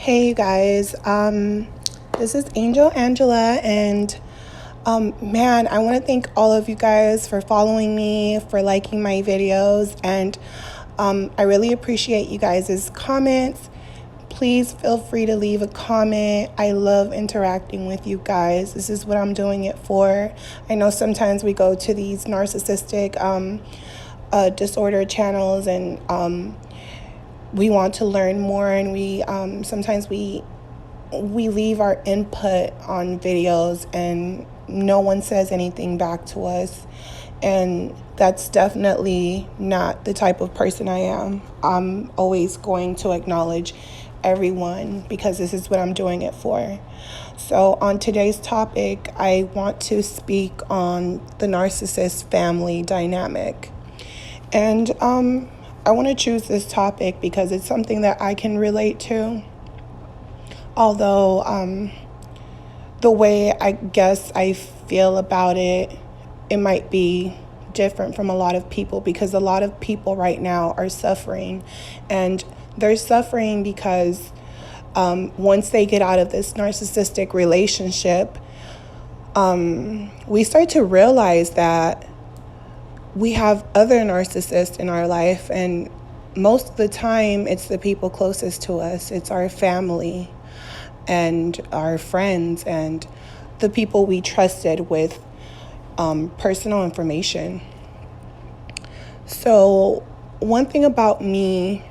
Hey, you guys. This is Angel Angela, and man, I want to thank all of you guys for following me, for liking my videos, and I really appreciate you guys' comments. Please feel free to leave a comment. I love interacting with you guys. This is what I'm doing it for. I know sometimes we go to these narcissistic disorder channels and we want to learn more, and we sometimes we leave our input on videos and no one says anything back to us, and that's definitely not the type of person I am. I'm always going to acknowledge everyone because this is what I'm doing it for. So on today's topic, I want to speak on the narcissist family dynamic. And I want to choose this topic because it's something that I can relate to. Although the way I guess I feel about it, it might be different from a lot of people, because a lot of people right now are suffering. And they're suffering because once they get out of this narcissistic relationship, we start to realize that we have other narcissists in our life, and most of the time it's the people closest to us. It's our family and our friends and the people we trusted with personal information. So one thing about me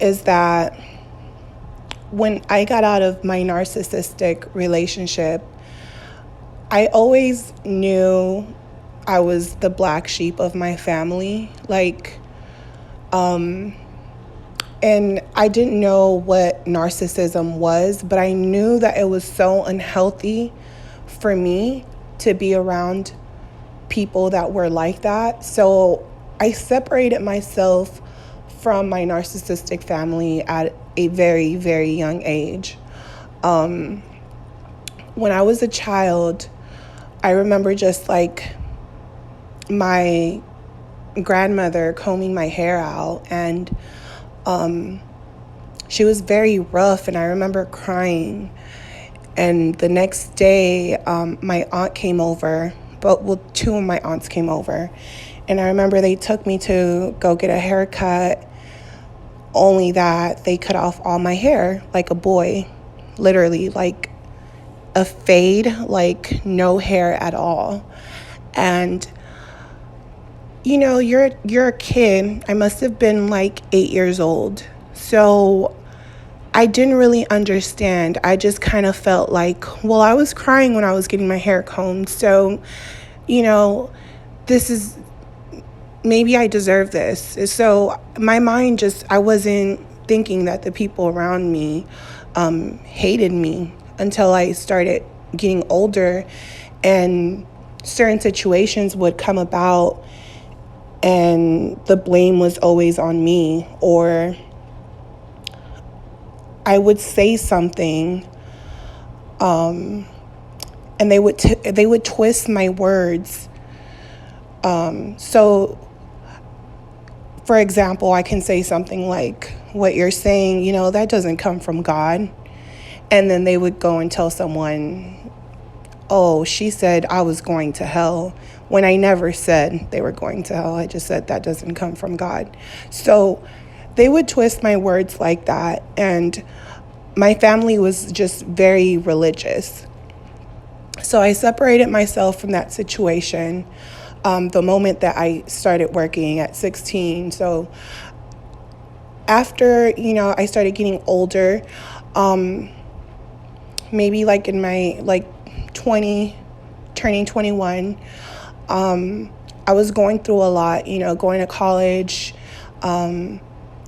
is that when I got out of my narcissistic relationship, I always knew I was the black sheep of my family. And I didn't know what narcissism was, but I knew that it was so unhealthy for me to be around people that were like that. So I separated myself from my narcissistic family at a very, very young age. When I was a child, I remember just like my grandmother combing my hair out, and she was very rough, and I remember crying. And the next day, my aunt came over, two of my aunts came over, and I remember they took me to go get a haircut, only that they cut off all my hair like a boy, literally like a fade, like no hair at all. And you know, you're a kid. I must have been like 8 years old. So I didn't really understand. I just kind of felt like, well, I was crying when I was getting my hair combed. So, you know, maybe I deserve this. So my mind I wasn't thinking that the people around me hated me until I started getting older, and certain situations would come about and the blame was always on me, or I would say something and they would twist my words. So for example, I can say something like, what you're saying, you know, that doesn't come from God. And then they would go and tell someone, oh, she said I was going to hell, when I never said they were going to hell. I just said that doesn't come from God. So they would twist my words like that. And my family was just very religious. So I separated myself from that situation the moment that I started working at 16. So after, you know, I started getting older, maybe like in my 20, turning 21, I was going through a lot, you know, going to college,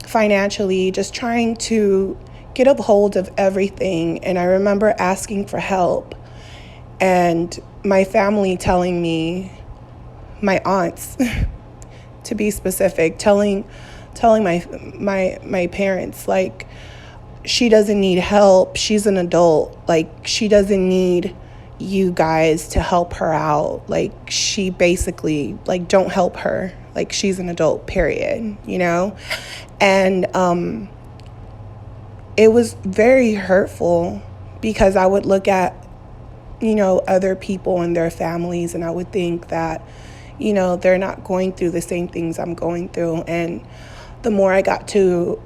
financially, just trying to get a hold of everything. And I remember asking for help, and my family telling me, my aunts, to be specific, telling my parents, like, she doesn't need help. She's an adult. Like, she doesn't need you guys to help her out. Like, she basically, like, don't help her. Like, she's an adult, period, you know? And it was very hurtful because I would look at, other people and their families, and I would think that, they're not going through the same things I'm going through. And the more I got to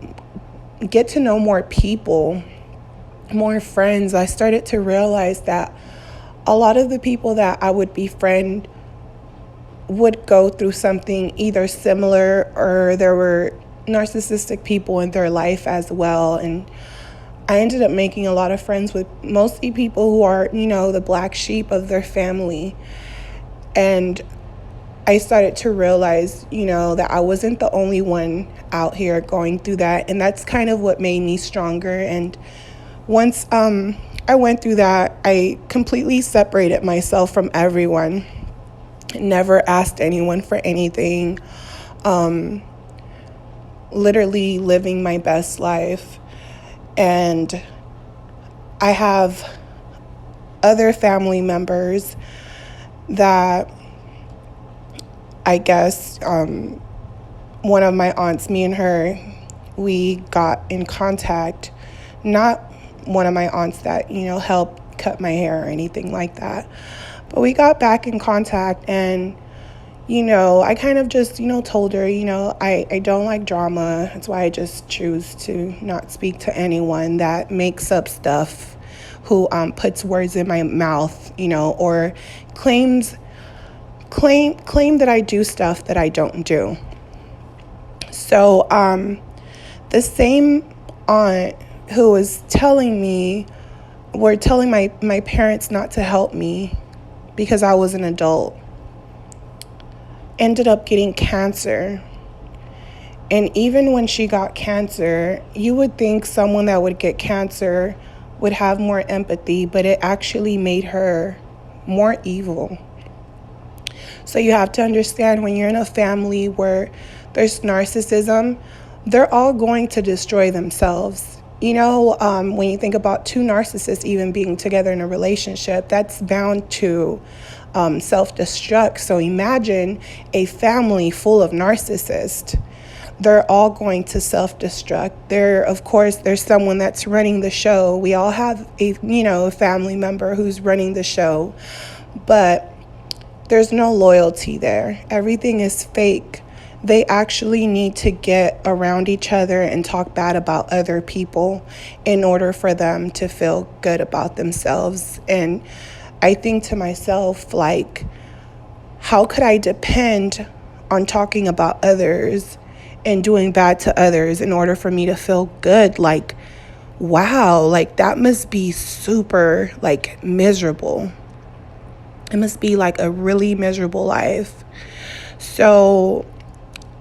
get to know more people, more friends, I started to realize that a lot of the people that I would befriend would go through something either similar, or there were narcissistic people in their life as well. And I ended up making a lot of friends with mostly people who are, the black sheep of their family. And I started to realize, that I wasn't the only one out here going through that. And that's kind of what made me stronger. And once I went through that, I completely separated myself from everyone. Never asked anyone for anything. Literally living my best life. And I have other family members that I guess one of my aunts, me and her, we got in contact. Not one of my aunts that, helped cut my hair or anything like that. But we got back in contact, and, I kind of just, told her, I don't like drama. That's why I just choose to not speak to anyone that makes up stuff, who puts words in my mouth, or claim that I do stuff that I don't do. So the same aunt who was telling my parents not to help me because I was an adult, ended up getting cancer. And even when she got cancer, you would think someone that would get cancer would have more empathy, but it actually made her more evil. So you have to understand, when you're in a family where there's narcissism, they're all going to destroy themselves. When you think about two narcissists even being together in a relationship, that's bound to self-destruct. So imagine a family full of narcissists. They're all going to self-destruct. Of course, there's someone that's running the show. We all have a family member who's running the show, but there's no loyalty there. Everything is fake. They actually need to get around each other and talk bad about other people in order for them to feel good about themselves. And I think to myself, like, how could I depend on talking about others and doing bad to others in order for me to feel good? Like, wow, like that must be super, like, miserable. It must be like a really miserable life. So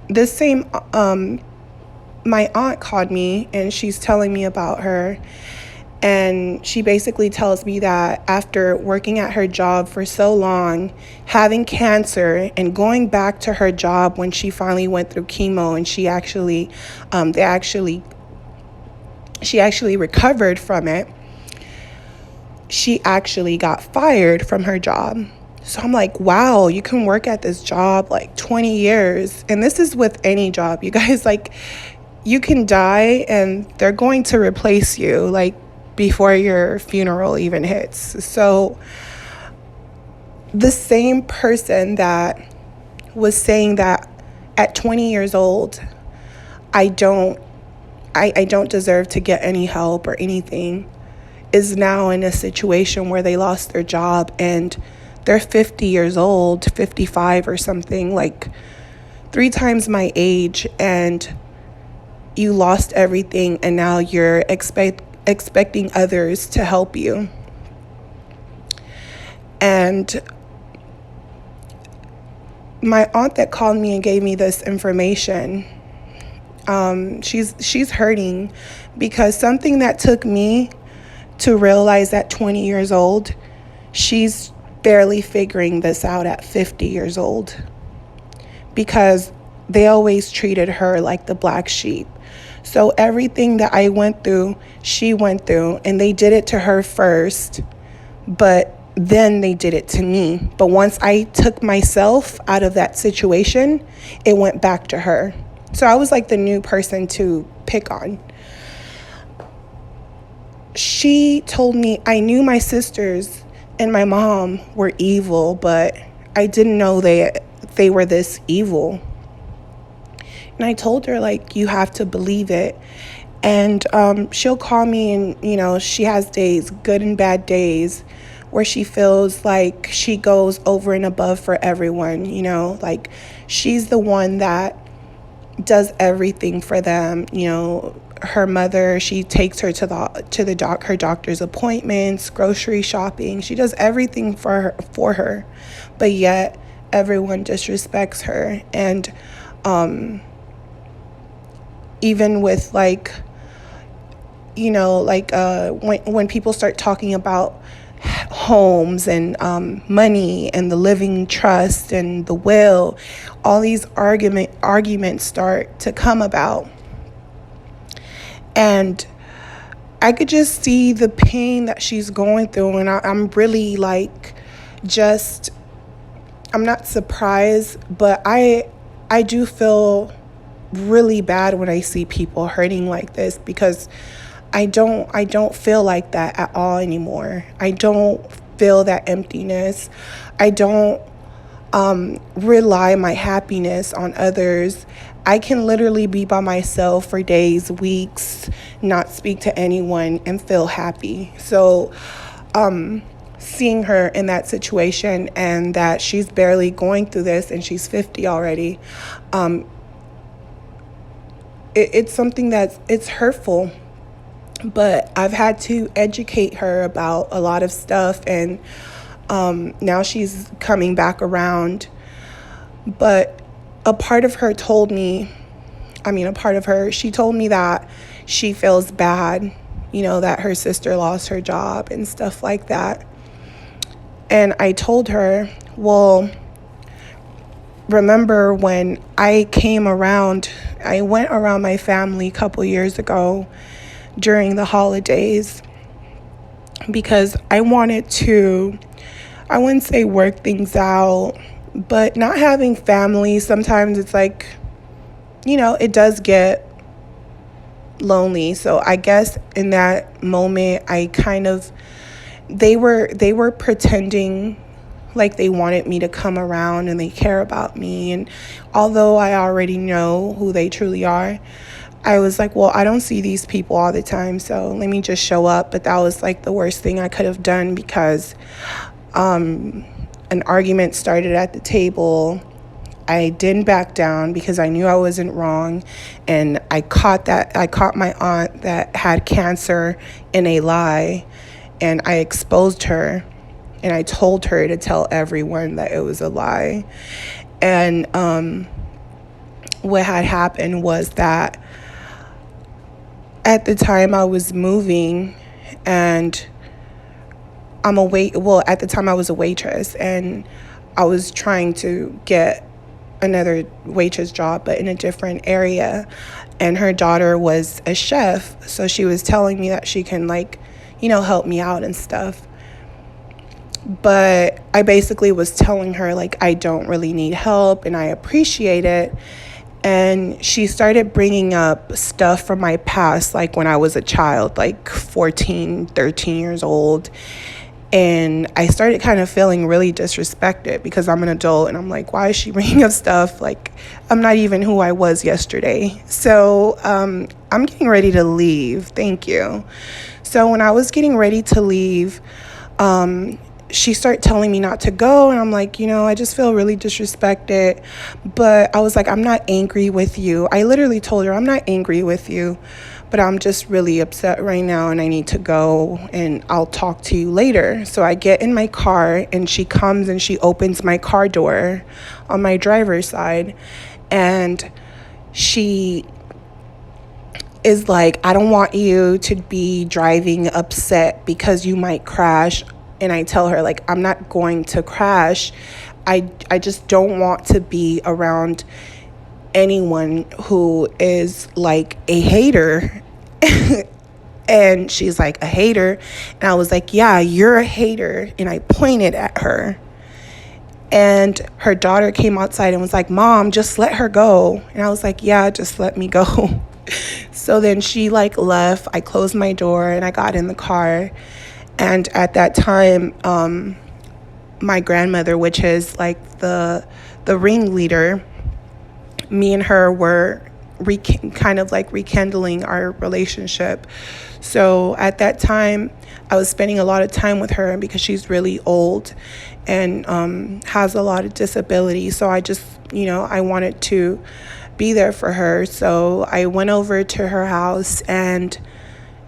this same, my aunt called me, and she's telling me about her. And she basically tells me that after working at her job for so long, having cancer, and going back to her job when she finally went through chemo, and she actually recovered from it, she actually got fired from her job. So I'm like, wow, you can work at this job like 20 years. And this is with any job, you guys. Like, you can die and they're going to replace you, like, before your funeral even hits. So the same person that was saying that at 20 years old, I don't deserve to get any help or anything, is now in a situation where they lost their job and they're 50 years old, 55 or something, like 3 times my age, and you lost everything, and now you're expecting others to help you. And my aunt that called me and gave me this information, she's hurting, because something that took me to realize at 20 years old, she's barely figuring this out at 50 years old, because they always treated her like the black sheep. So everything that I went through, she went through, and they did it to her first, but then they did it to me. But once I took myself out of that situation, it went back to her. So I was like the new person to pick on. she told me, I knew my sisters and my mom were evil, but I didn't know they were this evil. And I told her, like, you have to believe it. And she'll call me, and, you know, she has days, good and bad days, where she feels like she goes over and above for everyone, you know, like she's the one that does everything for them. You know, her mother, she takes her to her doctor's appointments, grocery shopping. She does everything for her, but yet everyone disrespects her. And even with, like, you know, like when people start talking about homes and money and the living trust and the will, all these arguments start to come about. And I could just see the pain that she's going through, and I'm really, like, I'm not surprised, but I do feel really bad when I see people hurting like this, because I don't feel like that at all anymore. I don't feel that emptiness. I don't rely my happiness on others. I can literally be by myself for days, weeks, not speak to anyone, and feel happy. So seeing her in that situation, and that she's barely going through this, and she's 50 already, it's something it's hurtful. But I've had to educate her about a lot of stuff, and now she's coming back around. But a part of her told me that she feels bad, you know, that her sister lost her job and stuff like that. And I told her, well, remember when I went around my family a couple years ago during the holidays, because I wanted to, I wouldn't say work things out, but not having family, sometimes it's like, you know, it does get lonely. So I guess in that moment, they were pretending like they wanted me to come around and they care about me. And although I already know who they truly are, I was like, well, I don't see these people all the time, so let me just show up. But that was, like, the worst thing I could have done, because an argument started at the table. I didn't back down because I knew I wasn't wrong. And I caught my aunt that had cancer in a lie, and I exposed her, and I told her to tell everyone that it was a lie. And what had happened was that at the time I was moving, and at the time I was a waitress, and I was trying to get another waitress job, but in a different area. And her daughter was a chef, so she was telling me that she can, like, you know, help me out and stuff. But I basically was telling her, like, I don't really need help and I appreciate it. And she started bringing up stuff from my past, like when I was a child, like 14, 13 years old. And I started kind of feeling really disrespected, because I'm an adult, and I'm like, why is she bringing up stuff? Like, I'm not even who I was yesterday. So I'm getting ready to leave. Thank you. So when I was getting ready to leave, she started telling me not to go, and I'm like, you know, I just feel really disrespected. But I was like, I'm not angry with you. I literally told her, I'm not angry with you, but I'm just really upset right now, and I need to go, and I'll talk to you later. So I get in my car, and she comes and she opens my car door on my driver's side, and she is like, I don't want you to be driving upset because you might crash. And I tell her, like, I'm not going to crash. I just don't want to be around anyone who is like a hater. And she's like, a hater? And I was like, yeah, you're a hater. And I pointed at her. And her daughter came outside and was like, Mom, just let her go. And I was like, yeah, just let me go. So then she like left. I closed my door and I got in the car. And at that time, my grandmother, which is like the ringleader, me and her were kind of like rekindling our relationship. So at that time, I was spending a lot of time with her because she's really old and has a lot of disability. So I just, I wanted to be there for her. So I went over to her house and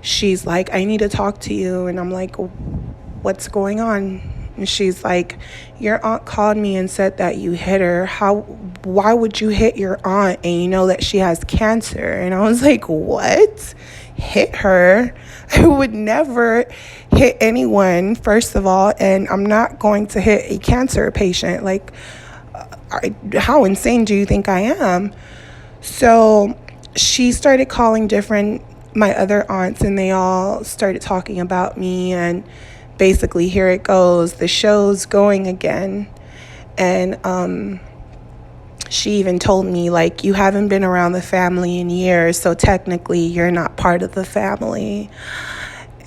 she's like, I need to talk to you. And I'm like, what's going on? And she's like, your aunt called me and said that you hit her. Why would you hit your aunt and you know that she has cancer? And I was like, what? Hit her? I would never hit anyone, first of all, and I'm not going to hit a cancer patient. Like, how insane do you think I am? So she started calling my other aunts, and they all started talking about me, and basically here it goes, the show's going again. And she even told me, like, you haven't been around the family in years, so technically you're not part of the family.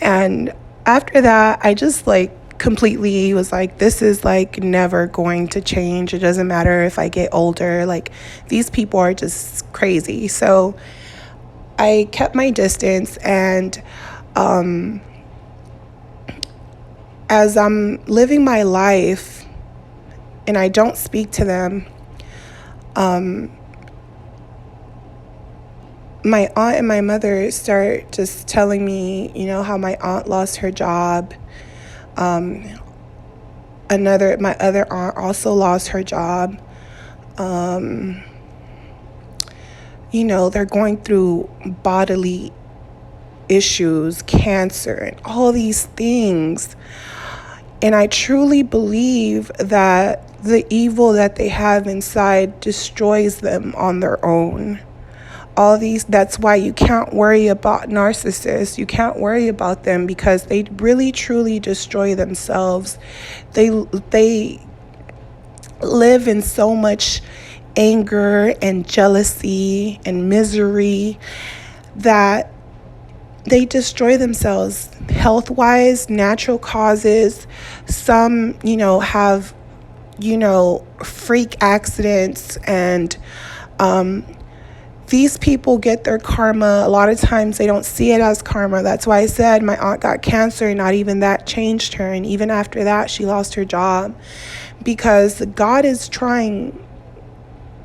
And after that, I just like completely was like, this is like never going to change. It doesn't matter if I get older. Like, these people are just crazy. So I kept my distance, and as I'm living my life and I don't speak to them, my aunt and my mother start just telling me, how my aunt lost her job. My other aunt also lost her job. They're going through bodily issues, cancer, and all these things. And I truly believe that the evil that they have inside destroys them on their own. That's why you can't worry about narcissists. You can't worry about them because they really truly destroy themselves. They live in so much anger and jealousy and misery that they destroy themselves health-wise, natural causes. Some, have, freak accidents, and these people get their karma. A lot of times they don't see it as karma. That's why I said my aunt got cancer, and not even that changed her. And even after that, she lost her job, because God is trying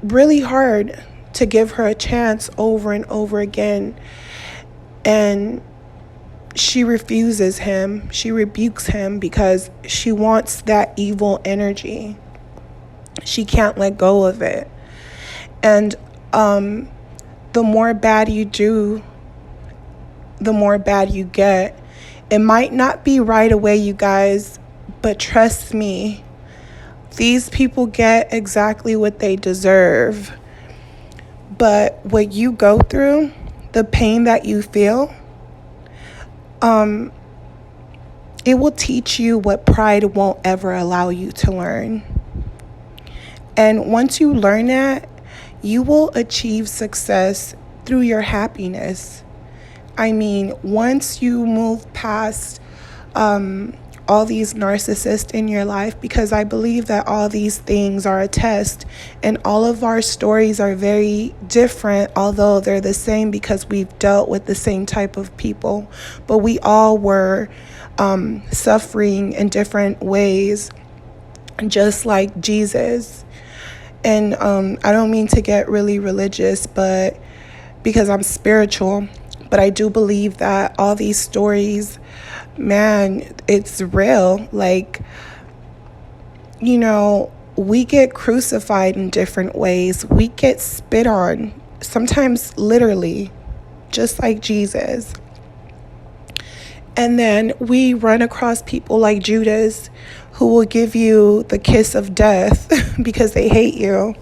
really hard to give her a chance over and over again. And she refuses him. She rebukes him because she wants that evil energy. She can't let go of it. And the more bad you do, the more bad you get. It might not be right away, you guys, but trust me, these people get exactly what they deserve. But what you go through, the pain that you feel, it will teach you what pride won't ever allow you to learn. And once you learn that, you will achieve success through your happiness. I mean, once you move past all these narcissists in your life, because I believe that all these things are a test, and all of our stories are very different, although they're the same because we've dealt with the same type of people, but we all were suffering in different ways, just like Jesus. And I don't mean to get really religious, but because I'm spiritual, but I do believe that all these stories, man, it's real. Like, we get crucified in different ways. We get spit on, sometimes literally, just like Jesus. And then we run across people like Judas, who will give you the kiss of death because they hate you.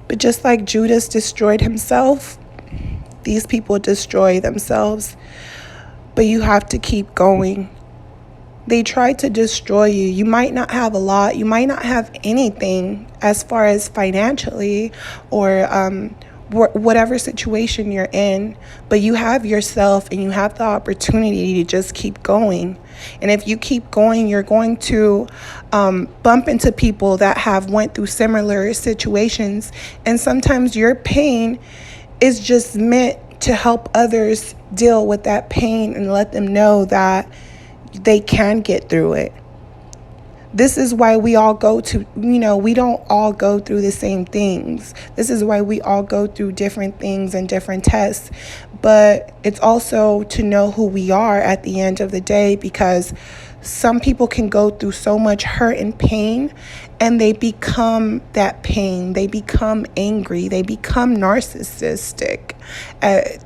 But just like Judas destroyed himself, these people destroy themselves. But you have to keep going. They try to destroy you. You might not have a lot. You might not have anything as far as financially or whatever situation you're in, but you have yourself and you have the opportunity to just keep going. And if you keep going, you're going to bump into people that have went through similar situations. And sometimes your pain is just meant to help others deal with that pain and let them know that they can get through it. This is why we all go to, we don't all go through the same things. This is why we all go through different things and different tests. But it's also to know who we are at the end of the day, because some people can go through so much hurt and pain and they become that pain. They become angry. They become narcissistic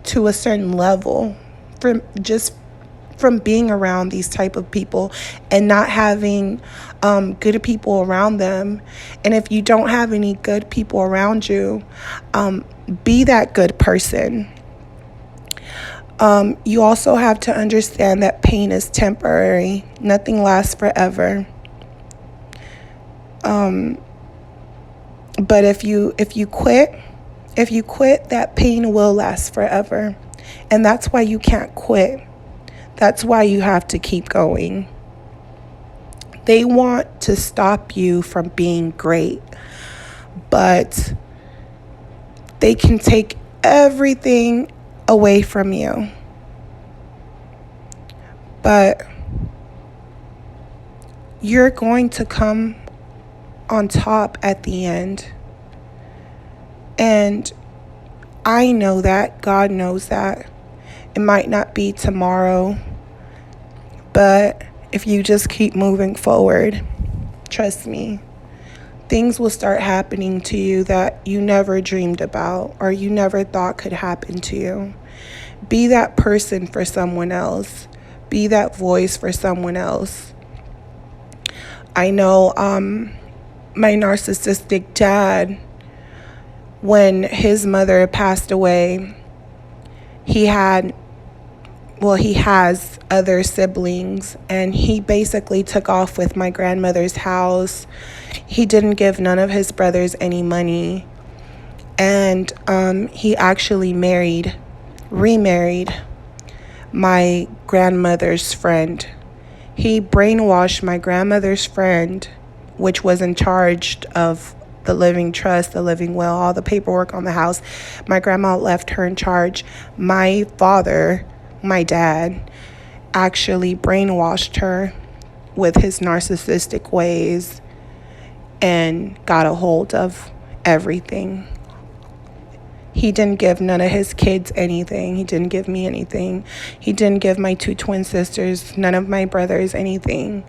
to a certain level from being around these type of people and not having good people around them. And if you don't have any good people around you, be that good person. You also have to understand that pain is temporary. Nothing lasts forever. But if you quit, that pain will last forever. And that's why you can't quit. That's why you have to keep going. They want to stop you from being great, but they can take everything away from you. But you're going to come on top at the end. And I know that. God knows that. It might not be tomorrow, but if you just keep moving forward, trust me, things will start happening to you that you never dreamed about or you never thought could happen to you. Be that person for someone else. Be that voice for someone else. I know my narcissistic dad, when his mother passed away, he has other siblings, and he basically took off with my grandmother's house. He didn't give none of his brothers any money, and he actually remarried my grandmother's friend. He brainwashed my grandmother's friend, which was in charge of the living trust, the living will, all the paperwork on the house. My grandma left her in charge. My father, my dad, actually brainwashed her with his narcissistic ways and got a hold of everything. He didn't give none of his kids anything. He didn't give me anything. He didn't give my 2 twin sisters, none of my brothers, anything.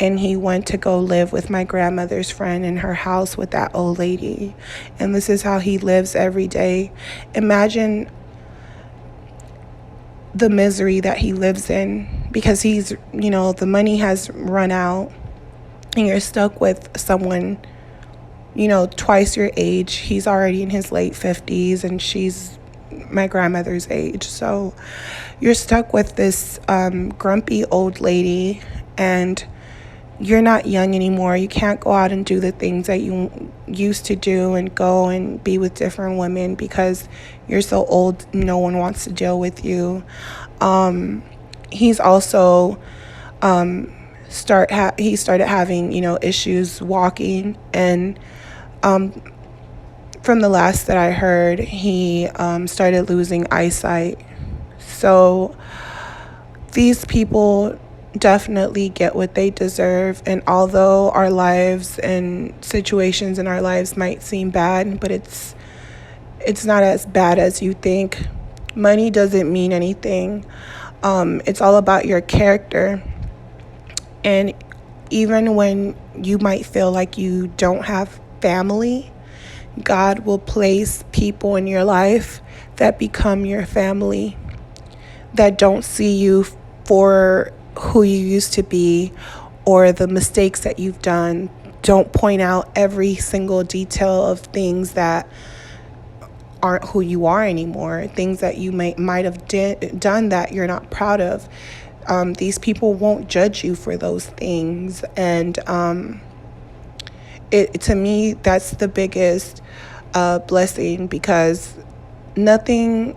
And he went to go live with my grandmother's friend in her house with that old lady. And this is how he lives every day. Imagine the misery that he lives in, because he's, the money has run out and you're stuck with someone, twice your age. He's already in his late 50s and she's my grandmother's age. So you're stuck with this grumpy old lady, and you're not young anymore. You can't go out and do the things that you used to do and go and be with different women because you're so old. No one wants to deal with you. He's also he started having issues walking, and from the last that I heard, he started losing eyesight. So these people definitely get what they deserve. And although our lives and situations in our lives might seem bad, but it's not as bad as you think. Money doesn't mean anything. It's all about your character. And even when you might feel like you don't have family, God will place people in your life that become your family, that don't see you for who you used to be or the mistakes that you've done. Don't point out every single detail of things that aren't who you are anymore, things that you might have done that you're not proud of. These people won't judge you for those things. And to me, that's the biggest blessing, because nothing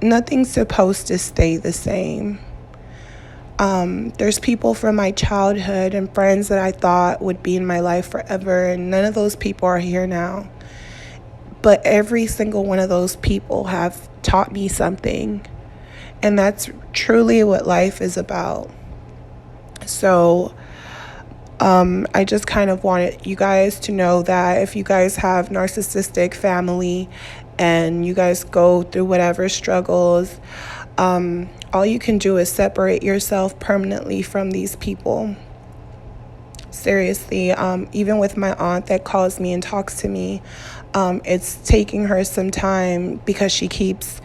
nothing's supposed to stay the same. There's people from my childhood and friends that I thought would be in my life forever, and none of those people are here now. But every single one of those people have taught me something, and that's truly what life is about. So I just kind of wanted you guys to know that if you guys have narcissistic family and you guys go through whatever struggles, all you can do is separate yourself permanently from these people. Seriously, even with my aunt that calls me and talks to me, it's taking her some time because she keeps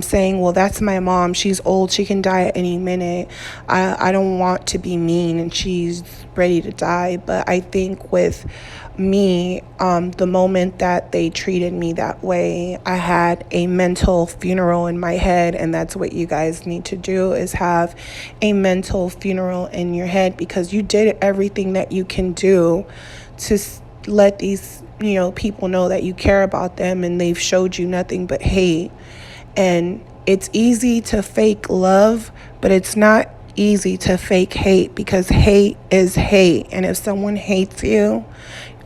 saying, well, that's my mom. She's old. She can die at any minute. I don't want to be mean and she's ready to die. But I think with me, the moment that they treated me that way, I had a mental funeral in my head, and that's what you guys need to do, is have a mental funeral in your head, because you did everything that you can do to let these people know that you care about them, and they've showed you nothing but hate. And it's easy to fake love, but it's not easy to fake hate, because hate is hate. And if someone hates you,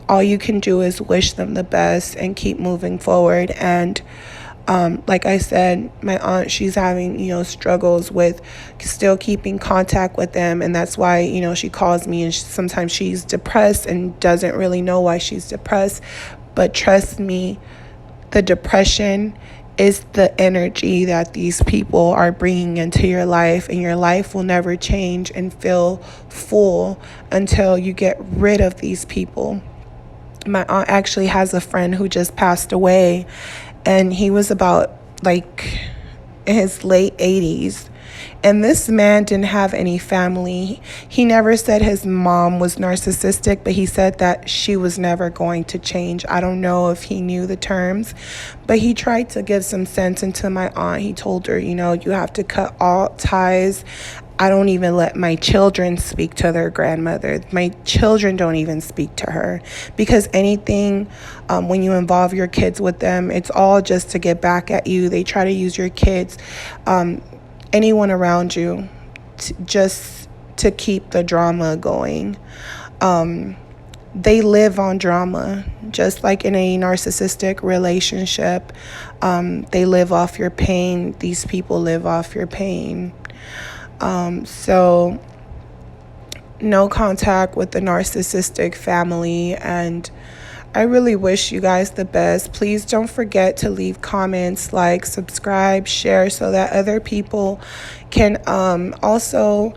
all you can do is wish them the best and keep moving forward. And like I said, my aunt, she's having, struggles with still keeping contact with them. And that's why, she calls me, and sometimes she's depressed and doesn't really know why she's depressed. But trust me, the depression is the energy that these people are bringing into your life, and your life will never change and feel full until you get rid of these people. My aunt actually has a friend who just passed away, and he was about like in his late 80s. And this man didn't have any family. He never said his mom was narcissistic, but he said that she was never going to change. I don't know if he knew the terms, but he tried to give some sense into my aunt. He told her, you have to cut all ties. I don't even let my children speak to their grandmother. My children don't even speak to her, because anything, when you involve your kids with them, it's all just to get back at you. They try to use your kids, anyone around you, just to keep the drama going. They live on drama, just like in a narcissistic relationship. They live off your pain. These people live off your pain. So no contact with the narcissistic family, and I really wish you guys the best. Please don't forget to leave comments, like, subscribe, share, so that other people can also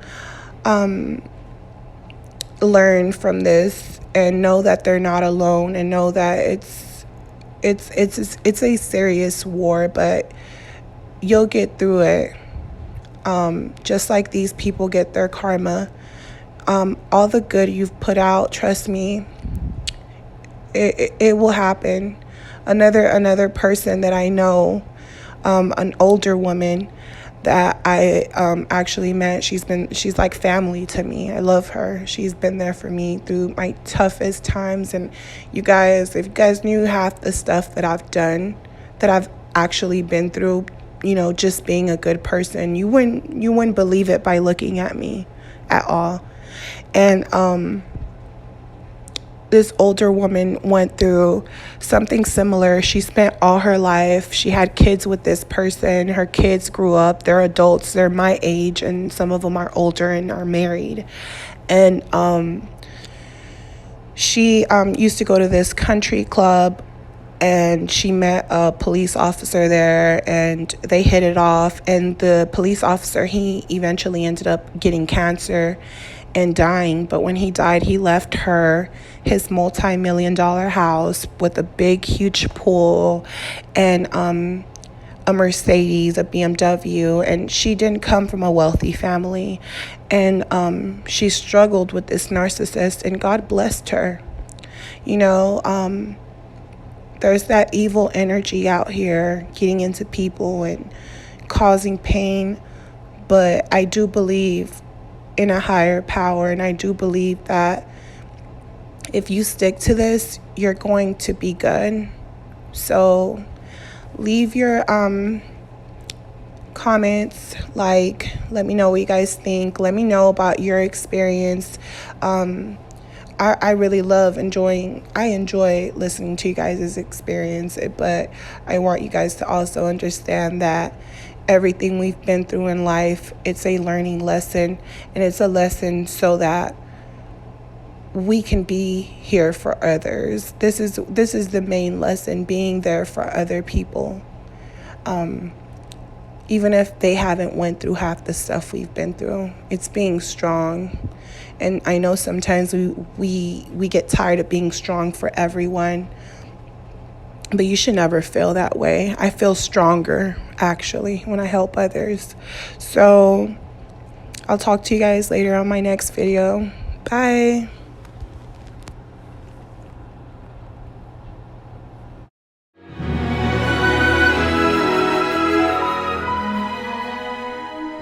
learn from this and know that they're not alone, and know that it's a serious war, but you'll get through it. Just like these people get their karma. All the good you've put out, trust me, it will happen. Another person that I know, an older woman that I actually met, she's like family to me. I love her. She's been there for me through my toughest times. And you guys, if you guys knew half the stuff that I've done, that I've actually been through, just being a good person, you wouldn't believe it by looking at me at all. And this older woman went through something similar. She spent all her life, she had kids with this person. Her kids grew up, they're adults, they're my age, and some of them are older and are married. And she used to go to this country club, and she met a police officer there, and they hit it off. And the police officer, he eventually ended up getting cancer and dying. But when he died, he left her his multi-million-dollar house with a big, huge pool and a Mercedes, a BMW. And she didn't come from a wealthy family. And she struggled with this narcissist, and God blessed her. There's that evil energy out here getting into people and causing pain. But I do believe in a higher power, and I do believe that if you stick to this, you're going to be good. So leave your comments, like, let me know what you guys think. Let me know about your experience. I really I enjoy listening to you guys' experience, but I want you guys to also understand that everything we've been through in life, it's a learning lesson, and it's a lesson so that we can be here for others. This is the main lesson, being there for other people. Even if they haven't went through half the stuff we've been through, it's being strong. And I know sometimes we get tired of being strong for everyone, but you should never feel that way. I feel stronger, actually, when I help others. So I'll talk to you guys later on my next video. Bye.